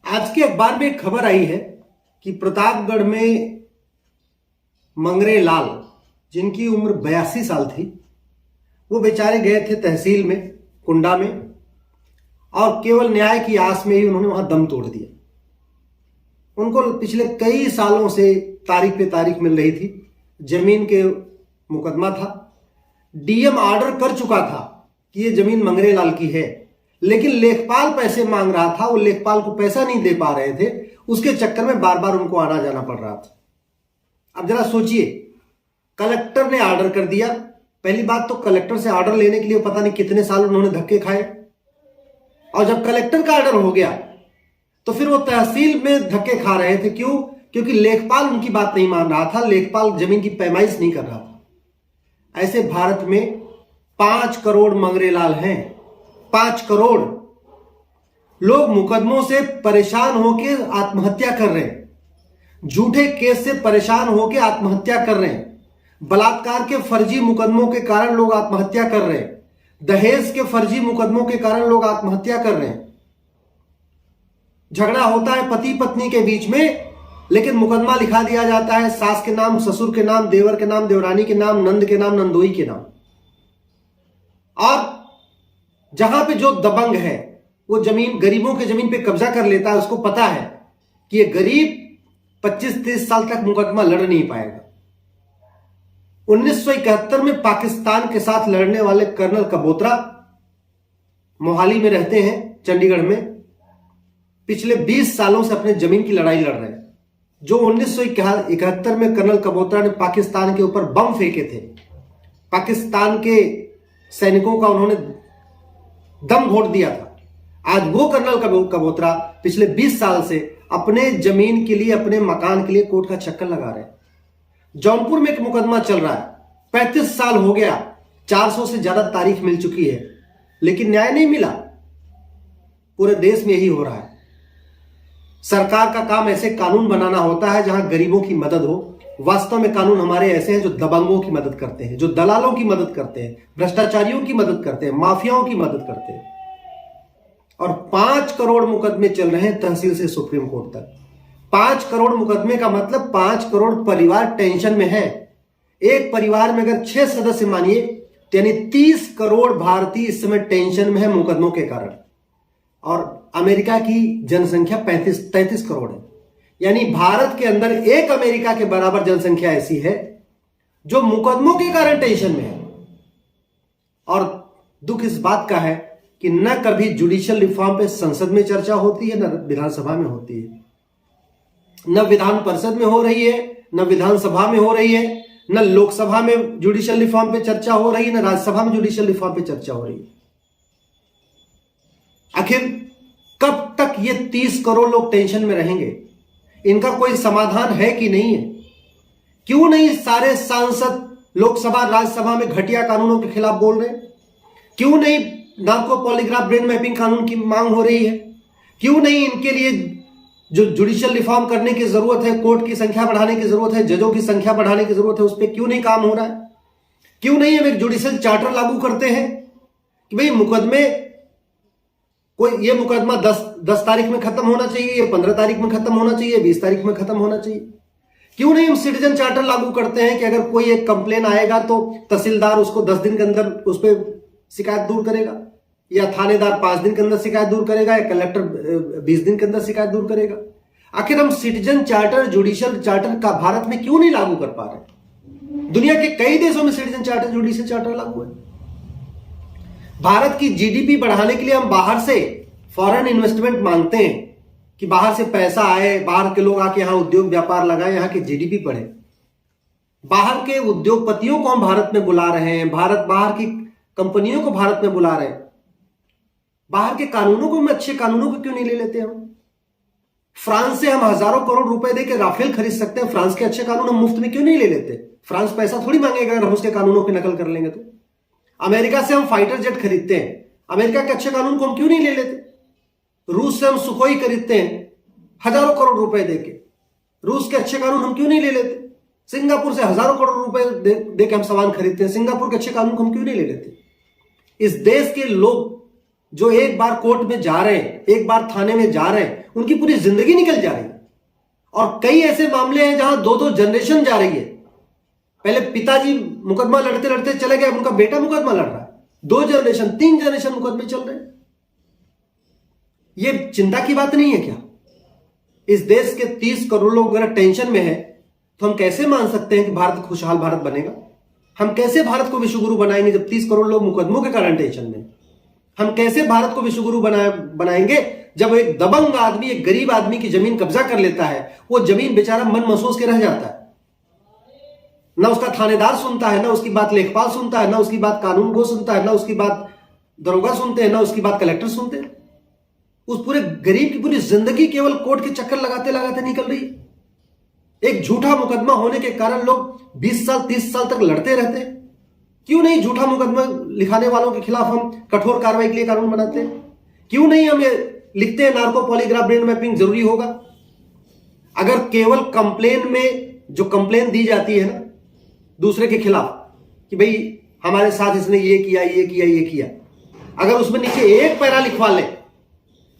आज के अखबार में एक खबर आई है कि प्रतापगढ़ में मंगरे लाल, जिनकी उम्र 82 साल थी, वो बेचारे गए थे तहसील में कुंडा में और केवल न्याय की आस में ही उन्होंने वहां दम तोड़ दिया। उनको पिछले कई सालों से तारीख पे तारीख मिल रही थी, जमीन के मुकदमा था, डीएम ऑर्डर कर चुका था कि ये जमीन मंगरे लाल की है, लेकिन लेखपाल पैसे मांग रहा था, वो लेखपाल को पैसा नहीं दे पा रहे थे, उसके चक्कर में बार बार उनको आना जाना पड़ रहा था। अब जरा सोचिए, कलेक्टर ने ऑर्डर कर दिया। पहली बात तो कलेक्टर से ऑर्डर लेने के लिए पता नहीं कितने साल उन्होंने धक्के खाए, और जब कलेक्टर का ऑर्डर हो गया तो फिर वो तहसील में धक्के खा रहे थे। क्यों? क्योंकि लेखपाल उनकी बात नहीं मान रहा था, लेखपाल जमीन की पैमाइश नहीं कर रहा था। ऐसे भारत में 5 करोड़ मंगरे लाल हैं। 5 करोड़ लोग मुकदमों से परेशान होकर आत्महत्या कर रहे हैं, झूठे केस से परेशान होकर आत्महत्या कर रहे हैं, बलात्कार के फर्जी मुकदमों के कारण लोग आत्महत्या कर रहे हैं, दहेज के फर्जी मुकदमों के कारण लोग आत्महत्या कर रहे हैं। झगड़ा होता है पति पत्नी के बीच में, लेकिन मुकदमा लिखा दिया जाता है सास के नाम, ससुर के नाम, देवर के नाम, देवरानी के नाम, नंद के नाम, नंदोई के नाम। और जहां पे जो दबंग है वो जमीन, गरीबों के जमीन पे कब्जा कर लेता है, उसको पता है कि ये गरीब 25-30 साल तक मुकदमा लड़ नहीं पाएगा। 1971 में पाकिस्तान के साथ लड़ने वाले कर्नल कबोत्रा मोहाली में रहते हैं, चंडीगढ़ में, पिछले 20 सालों से अपने जमीन की लड़ाई लड़ रहे हैं। जो 1971 में कर्नल कबोत्रा ने पाकिस्तान के ऊपर बम फेंके थे, पाकिस्तान के सैनिकों का उन्होंने दम घोट दिया था, आज वो कर्नल कबोत्रा पिछले 20 साल से अपने जमीन के लिए, अपने मकान के लिए कोर्ट का चक्कर लगा रहे हैं। जौनपुर में एक मुकदमा चल रहा है, 35 साल हो गया, 400 से ज्यादा तारीख मिल चुकी है, लेकिन न्याय नहीं मिला। पूरे देश में यही हो रहा है। सरकार का काम ऐसे कानून बनाना होता है जहां गरीबों की मदद हो। वास्तव में कानून हमारे ऐसे हैं जो दबंगों की मदद करते हैं, जो दलालों की मदद करते हैं, भ्रष्टाचारियों की मदद करते हैं, माफियाओं की मदद करते हैं। और 5 करोड़ मुकदमे चल रहे हैं तहसील से सुप्रीम कोर्ट तक। 5 करोड़ मुकदमे का मतलब 5 करोड़ परिवार टेंशन में है। एक परिवार में अगर 6 सदस्य मानिए, यानी 30 करोड़ भारतीय इस समय टेंशन में है मुकदमों के कारण। और अमेरिका की जनसंख्या 33 करोड़ है, यानी भारत के अंदर एक अमेरिका के बराबर जनसंख्या ऐसी है जो मुकदमों के कारण टेंशन में है। और दुख इस बात का है कि न कभी जुडिशियल रिफॉर्म पे संसद में चर्चा होती है, न विधानसभा में होती है, न विधान परिषद में हो रही है, न विधानसभा में हो रही है, न लोकसभा में जुडिशियल रिफॉर्म पे चर्चा हो रही है, न राज्यसभा में जुडिशियल रिफॉर्म पे चर्चा हो रही है। आखिर कब तक ये 30 करोड़ लोग टेंशन में रहेंगे? इनका कोई समाधान है कि नहीं है? क्यों नहीं सारे सांसद लोकसभा राज्यसभा में घटिया कानूनों के खिलाफ बोल रहे हैं? क्यों नहीं नार्को पॉलीग्राफ ब्रेन मैपिंग कानून की मांग हो रही है? क्यों नहीं इनके लिए जो जुडिशियल रिफॉर्म करने की जरूरत है, कोर्ट की संख्या बढ़ाने की जरूरत है, जजों की संख्या बढ़ाने की जरूरत है, उस पर क्यों नहीं काम हो रहा है? क्यों नहीं हम एक जुडिशियल चार्टर लागू करते हैं कि भाई मुकदमे, कोई ये मुकदमा 10 तारीख में खत्म होना चाहिए, ये 15 तारीख में खत्म होना चाहिए, 20 तारीख में खत्म होना चाहिए? क्यों नहीं हम सिटीजन चार्टर लागू करते हैं कि अगर कोई एक कंप्लेन आएगा तो तहसीलदार उसको 10 दिन के अंदर उस पर शिकायत दूर करेगा, या थानेदार 5 दिन के अंदर शिकायत दूर करेगा, या कलेक्टर 20 दिन के अंदर शिकायत दूर करेगा? आखिर हम सिटीजन चार्टर, जुडिशियल चार्टर का भारत में क्यों नहीं लागू कर पा रहे? दुनिया के कई देशों में सिटीजन चार्टर, जुडिशियल चार्टर लागू है। भारत की जीडीपी बढ़ाने के लिए हम बाहर से फॉरेन इन्वेस्टमेंट मांगते हैं कि बाहर से पैसा आए, बाहर के लोग आके यहां उद्योग व्यापार लगाए, यहां की जीडीपी बढ़े। बाहर के उद्योगपतियों को हम भारत में बुला रहे हैं, बाहर की कंपनियों को भारत में बुला रहे हैं। बाहर के कानूनों को, हम अच्छे कानूनों को क्यों नहीं ले लेते? हम फ्रांस से हम हजारों करोड़ रुपए देकर राफेल खरीद सकते हैं, फ्रांस के अच्छे कानून हम मुफ्त में क्यों नहीं ले लेते? फ्रांस पैसा थोड़ी मांगेगा अगर हम उसके कानूनों की नकल कर लेंगे तो। अमेरिका से हम फाइटर जेट खरीदते हैं, अमेरिका के अच्छे कानून को हम क्यों नहीं ले लेते? रूस से हम सुखोई खरीदते हैं हजारों करोड़ रुपए देके, रूस के अच्छे कानून हम क्यों नहीं ले लेते? सिंगापुर से हजारों करोड़ रुपए देके हम सामान खरीदते हैं, सिंगापुर के अच्छे कानून को हम क्यों नहीं ले लेते? इस देश के लोग जो एक बार कोर्ट में जा रहे हैं, एक बार थाने में जा रहे हैं, उनकी पूरी जिंदगी निकल जा रही है। और कई ऐसे मामले हैं जहां 2-2 जनरेशन जा रही है। पहले पिताजी मुकदमा लड़ते लड़ते चले गए, उनका बेटा मुकदमा लड़ रहा है, 2 जनरेशन 3 जनरेशन मुकदमे चल रहे हैं। ये चिंता की बात नहीं है क्या? इस देश के 30 करोड़ लोग अगर टेंशन में है तो हम कैसे मान सकते हैं कि भारत खुशहाल भारत बनेगा? हम कैसे भारत को विश्वगुरु बनाएंगे जब 30 करोड़ लोग मुकदमों के कारण टेंशन में? हम कैसे भारत को विश्वगुरु बनाएंगे जब एक दबंग आदमी, एक गरीब आदमी की जमीन कब्जा कर लेता है, वो जमीन बेचारा मन महसूस के रह जाता है, ना उसका थानेदार सुनता है, ना उसकी बात लेखपाल सुनता है, ना उसकी बात कानून गो सुनता है, ना उसकी बात दरोगा सुनते हैं, ना उसकी बात कलेक्टर सुनते हैं। उस पूरे गरीब की पूरी जिंदगी केवल कोर्ट के चक्कर लगाते लगाते निकल रही है। एक झूठा मुकदमा होने के कारण लोग 20 साल 30 साल तक लड़ते रहते हैं। क्यों नहीं झूठा मुकदमा लिखाने वालों के खिलाफ हम कठोर कार्रवाई के लिए कानून बनाते हैं? क्यों नहीं हम ये लिखते हैं नार्को पॉलीग्राफ ब्रेन मैपिंग जरूरी होगा? अगर केवल कंप्लेन में जो कंप्लेन दी जाती है ना दूसरे के खिलाफ कि भाई हमारे साथ इसने ये किया ये किया ये किया, अगर उसमें नीचे एक पैरा लिखवा ले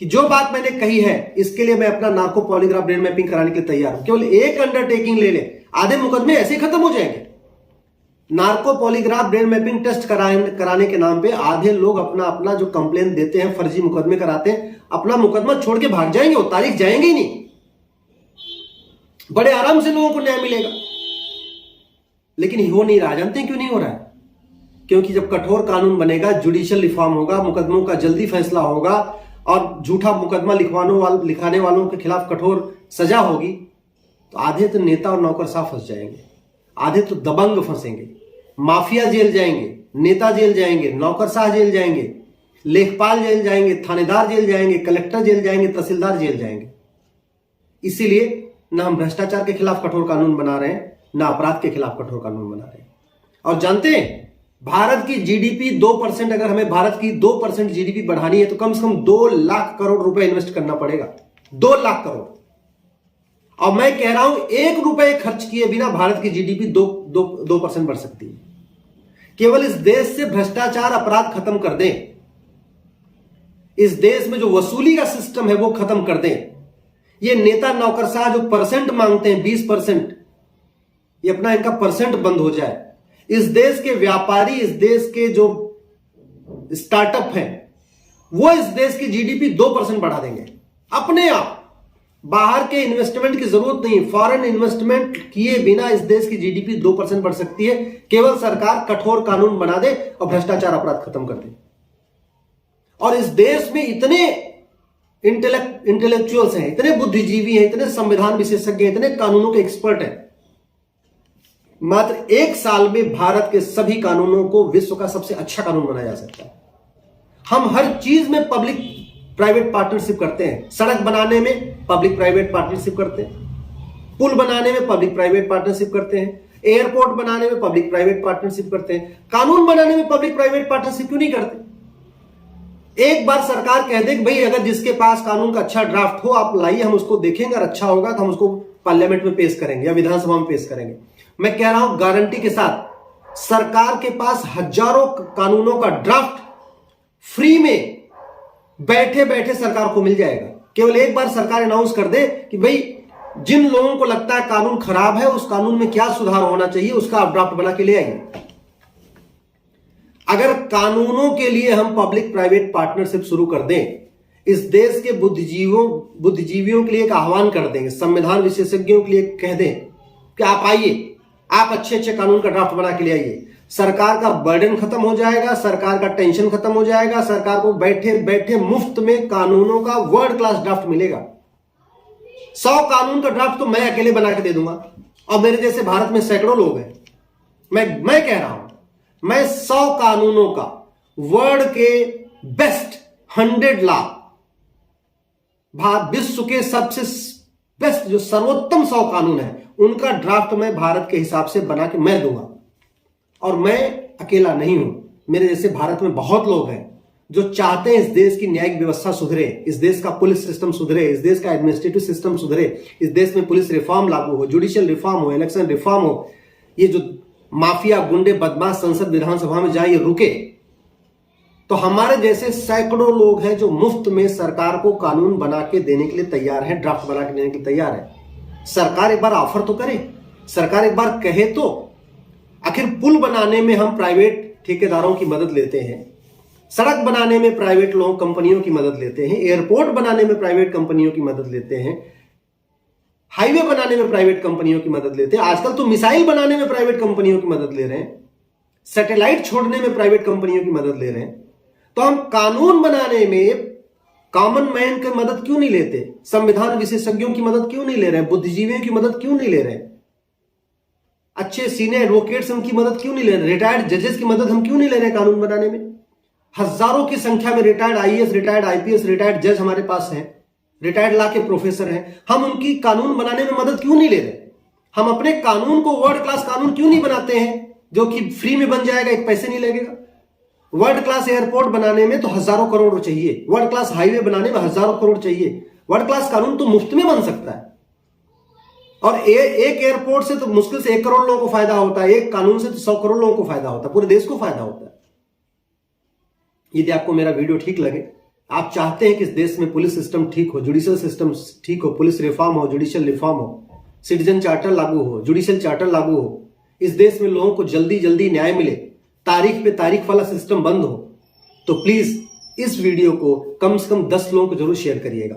कि जो बात मैंने कही है इसके लिए मैं अपना नार्को पॉलीग्राफ ब्रेन मैपिंग कराने के लिए तैयार हूं, केवल एक अंडरटेकिंग ले ले, आधे मुकदमे ऐसे खत्म हो जाएंगे। Narco polygraph brain mapping test कराने के नाम पे आधे लोग अपना अपना जो कंप्लेन देते हैं, फर्जी मुकदमे कराते हैं, अपना मुकदमा छोड़ के भाग जाएंगे, वो तारीख जाएंगे ही नहीं। बड़े आराम से लोगों को न्याय मिलेगा, लेकिन हो नहीं रहा। जानते हैं क्यों नहीं हो रहा है? क्योंकि जब कठोर कानून बनेगा, जुडिशियल रिफॉर्म होगा, मुकदमों का जल्दी फैसला होगा और झूठा मुकदमा लिखाने वालों के खिलाफ कठोर सजा होगी, तो आधे तो नेता और नौकरशाह फंस जाएंगे, आधे तो दबंग फंसेंगे, माफिया जेल जाएंगे, नेता जेल जाएंगे, नौकरशाह जेल जाएंगे, लेखपाल जेल जाएंगे, थानेदार जेल जाएंगे, कलेक्टर जेल जाएंगे, तहसीलदार जेल जाएंगे। इसीलिए ना हम भ्रष्टाचार के खिलाफ कठोर कानून बना रहे हैं, ना अपराध के खिलाफ कठोर कानून बना रहे हैं। और जानते हैं भारत की जीडीपी 2%, अगर हमें भारत की 2% जीडीपी बढ़ानी है तो कम से कम 2 लाख करोड़ रुपए इन्वेस्ट करना पड़ेगा। 2 लाख करोड़। और मैं कह रहा हूं 1 रुपए खर्च किए बिना भारत की जीडीपी 2% बढ़ सकती है। केवल इस देश से भ्रष्टाचार अपराध खत्म कर दें, इस देश में जो वसूली का सिस्टम है वो खत्म कर दें। ये नेता नौकरशाह जो परसेंट मांगते हैं 20%, ये अपना इनका परसेंट बंद हो जाए। इस देश के व्यापारी, इस देश के जो स्टार्टअप हैं, वो इस देश की जीडीपी 2% बढ़ा देंगे अपने आप। बाहर के इन्वेस्टमेंट की जरूरत नहीं, फॉरेन इन्वेस्टमेंट किए बिना इस देश की जीडीपी 2% बढ़ सकती है। केवल सरकार कठोर कानून बना दे और भ्रष्टाचार अपराध खत्म कर दे। और इस देश में इतने इंटेलेक्चुअल्स हैं, इतने बुद्धिजीवी हैं, इतने संविधान विशेषज्ञ हैं, इतने कानूनों के एक्सपर्ट हैं। मात्र 1 साल में भारत के सभी कानूनों को विश्व का सबसे अच्छा कानून बनाया जा सकता है। हम हर चीज में पब्लिक प्राइवेट पार्टनरशिप करते हैं। सड़क बनाने में पब्लिक प्राइवेट पार्टनरशिप करते हैं, पुल बनाने में पब्लिक प्राइवेट पार्टनरशिप करते हैं, एयरपोर्ट बनाने में पब्लिक प्राइवेट पार्टनरशिप करते हैं। कानून बनाने में पब्लिक प्राइवेट पार्टनरशिप क्यों नहीं करते? एक बार सरकार कह दे कि भाई अगर जिसके पास कानून का अच्छा ड्राफ्ट हो आप लाइए, हम उसको देखेंगे और अच्छा होगा तो हम उसको पार्लियामेंट में पेश करेंगे या विधानसभा में पेश करेंगे। मैं कह रहा हूं गारंटी के साथ सरकार के पास हजारों कानूनों का ड्राफ्ट फ्री में बैठे बैठे सरकार को मिल जाएगा। केवल एक बार सरकार अनाउंस कर दे कि भाई जिन लोगों को लगता है कानून खराब है, उस कानून में क्या सुधार होना चाहिए, उसका आप ड्राफ्ट बना के ले आइए। अगर कानूनों के लिए हम पब्लिक प्राइवेट पार्टनरशिप शुरू कर दें, इस देश के बुद्धिजीवियों के लिए एक आह्वान कर देंगे, संविधान विशेषज्ञों के लिए कह दें कि आप आइए, आप अच्छे अच्छे कानून का ड्राफ्ट बना के ले आइए। सरकार का बर्डन खत्म हो जाएगा, सरकार का टेंशन खत्म हो जाएगा, सरकार को बैठे बैठे मुफ्त में कानूनों का वर्ल्ड क्लास ड्राफ्ट मिलेगा। 100 कानून का ड्राफ्ट तो मैं अकेले बना के दे दूंगा, और मेरे जैसे भारत में सैकड़ों लोग हैं। मैं कह रहा हूं, मैं 100 कानूनों का वर्ल्ड के बेस्ट 100 लॉ, विश्व के सबसे बेस्ट जो सर्वोत्तम 100 कानून है, उनका ड्राफ्ट मैं भारत के हिसाब से बना के मैं दूंगा। और मैं अकेला नहीं हूं, मेरे जैसे भारत में बहुत लोग हैं जो चाहते हैं इस देश की न्यायिक व्यवस्था सुधरे, इस देश का पुलिस सिस्टम सुधरे, इस देश का एडमिनिस्ट्रेटिव सिस्टम सुधरे, इस देश में पुलिस रिफॉर्म लागू हो, जुडिशियल रिफॉर्म हो, इलेक्शन रिफॉर्म हो, ये जो माफिया गुंडे बदमाश संसद विधानसभा में जाए ये रुके। तो हमारे जैसे सैकड़ों लोग हैं जो मुफ्त में सरकार को कानून बना के देने के लिए तैयार हैं, ड्राफ्ट बना के देने के लिए तैयार है। सरकार एक बार ऑफर तो करे, सरकार एक बार कहे तो। आखिर पुल बनाने में हम प्राइवेट ठेकेदारों की मदद लेते हैं, सड़क बनाने में प्राइवेट लोग कंपनियों की मदद लेते हैं, एयरपोर्ट बनाने में प्राइवेट कंपनियों की मदद लेते हैं, हाईवे बनाने में प्राइवेट कंपनियों की मदद लेते हैं, आजकल तो मिसाइल बनाने में प्राइवेट कंपनियों की मदद ले रहे हैं, सैटेलाइट छोड़ने में प्राइवेट कंपनियों की मदद ले रहे हैं। तो हम कानून बनाने में कॉमन मैन की मदद क्यों नहीं लेते? संविधान विशेषज्ञों की मदद क्यों नहीं ले रहे हैं? बुद्धिजीवियों की मदद क्यों नहीं ले रहे हैं? अच्छे सीनियर एडवोकेट्स हम की मदद क्यों नहीं ले रहे? रिटायर्ड जजेस की मदद हम क्यों नहीं ले रहे हैं कानून बनाने में? हजारों की संख्या में retired IAS, retired IPS, retired जज हमारे पास हैं, रिटायर्ड लॉ के प्रोफेसर हैं। हम उनकी कानून बनाने में मदद क्यों नहीं ले रहे? हम अपने कानून को वर्ल्ड क्लास कानून क्यों नहीं बनाते हैं जो कि फ्री में बन जाएगा, एक पैसे नहीं लगेगा? वर्ल्ड क्लास एयरपोर्ट बनाने में तो हजारों करोड़ चाहिए, वर्ल्ड क्लास हाईवे बनाने में हजारों करोड़ चाहिए। वर्ल्ड क्लास कानून तो मुफ्त में बन सकता है। और एक एयरपोर्ट से तो मुश्किल से 1 करोड़ लोगों को फायदा होता है, एक कानून से तो 100 करोड़ लोगों को फायदा होता है, पूरे देश को फायदा होता है। यदि आपको मेरा वीडियो ठीक लगे, आप चाहते हैं कि इस देश में पुलिस सिस्टम ठीक हो, जुडिशियल सिस्टम ठीक हो, पुलिस रिफॉर्म हो, जुडिशियल रिफॉर्म हो, सिटीजन चार्टर लागू हो, जुडिशियल चार्टर लागू हो, इस देश में लोगों को जल्दी जल्दी न्याय मिले, तारीख पे तारीख वाला सिस्टम बंद हो, तो प्लीज इस वीडियो को कम से कम 10 लोगों को जरूर शेयर करिएगा।